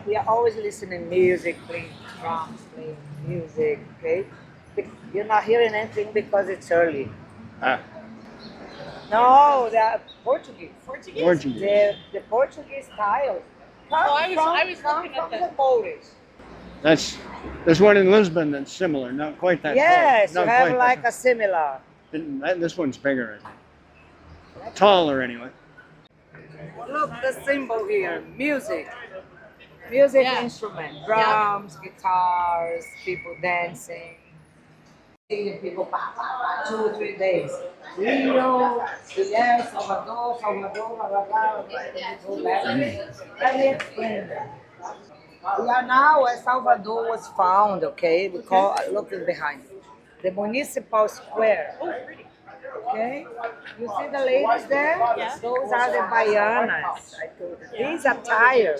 we are always listening music, playing drums, playing music. Okay, you're not hearing anything because it's early. Ah, No, they are Portuguese. Portuguese. The Portuguese style I was come looking at from the- the Polish. There's one in Lisbon that's similar, not quite that Yes, tall. you Not have quite like that a similar. This one's bigger, I think. Taller, anyway. Look, the symbol here, music. Music Yeah. instrument, drums, guitars, people dancing. Seeing people 2 or 3 days. Rio, yes, Salvador, blah, blah, blah. Let me explain that. We are now where Salvador was found, okay? We call, looking behind, the municipal square. Okay? You see the ladies there? Yeah. Those are the baianas. I told you. This attire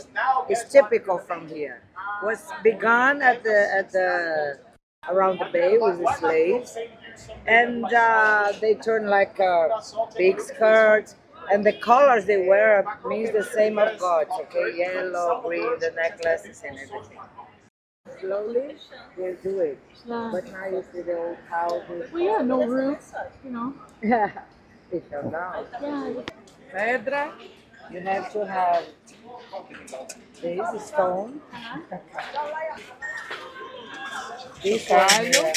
is typical from here. Was begun at the around the bay with the slaves, and they turn like big skirts, and the colors they wear means the same of gods. Okay, yellow, green, the necklaces and everything. Slowly they do it, but now you see the old houses. Well, yeah, no roof, you know. Yeah, it fell down. Yeah. Pedra, you have to have this stone. This one here.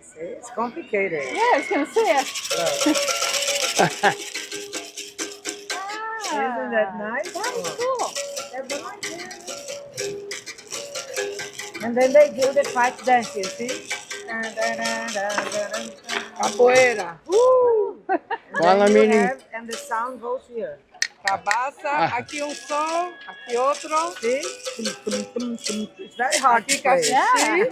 See, it's complicated. Yeah, I was gonna say it. Isn't that nice? That's cool. And then they do the pipe dance, you see? Capoeira. While I'm eating, And the sound goes here. Cabaça, aqui som, aqui outro. See? It's very hard to play. Yeah.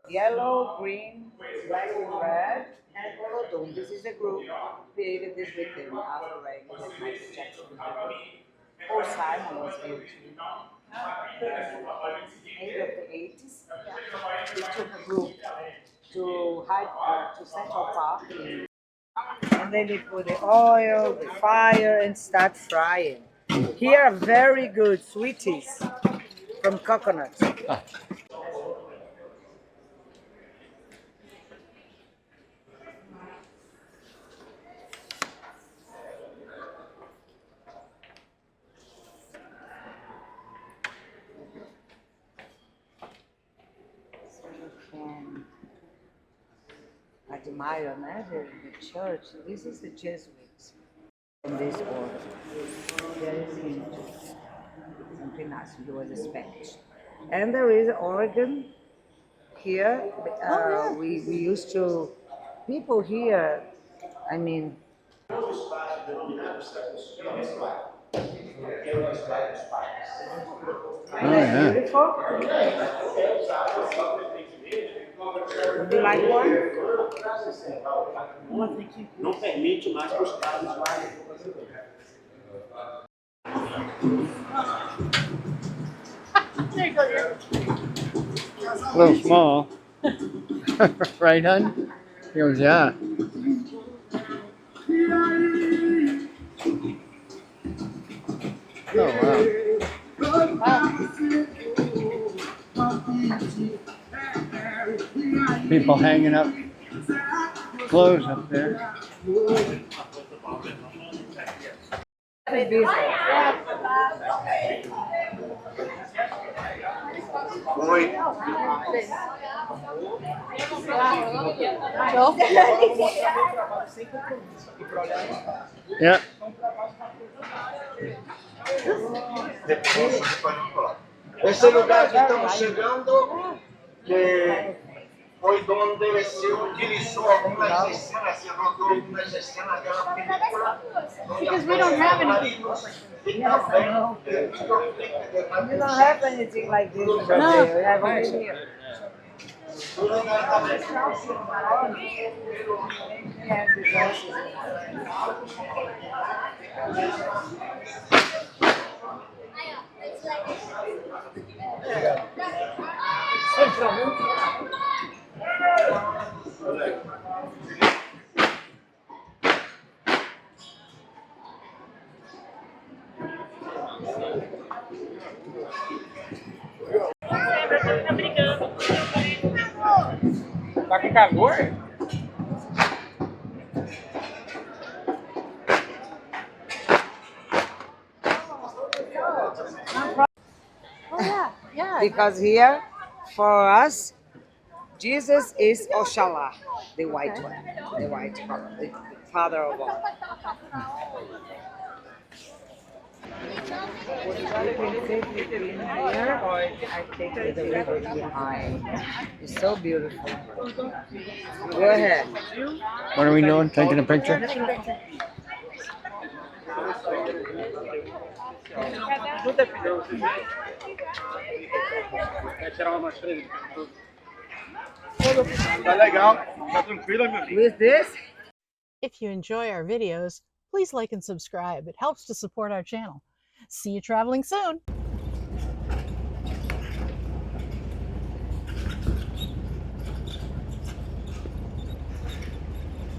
Yellow, green, black, and red, and Olodum. This is a group created this with them after Michael Jackson. Paul Simon was here too. End of the 80s, we took a group to Central Park, and then they put the oil, the fire, and start frying. Here are very good sweeties from coconut. Can admire, né, the church. This is the Jesuits in this order. There is into something nice. He was a Spanish. And there is an organ here. We used to, people here, I mean, oh yeah. beautiful. Would you like one? Não permite mais que os carros vá. There you go, dear. A little small. Right, hon? He goes, yeah. Oh, wow. People hanging up clothes up there. Yeah. Esse lugar que estamos chegando, que foi de onde se utilizou algumas escenas, se rodou algumas escenas daquela película. Because we don't have anything. You don't have anything like this in Brazil. We have only here. calor. Oh, yeah, yeah. Because here, for us, Jesus is Oshala, the white one, the white color, the father of all. You can safely clean here, or I take the river behind. It's so beautiful. Go ahead. What are we doing? Taking a picture? Tá legal, tá tranquilo, meu filho. With this, If you enjoy our videos, please like and subscribe. It helps to support our channel. See you traveling soon.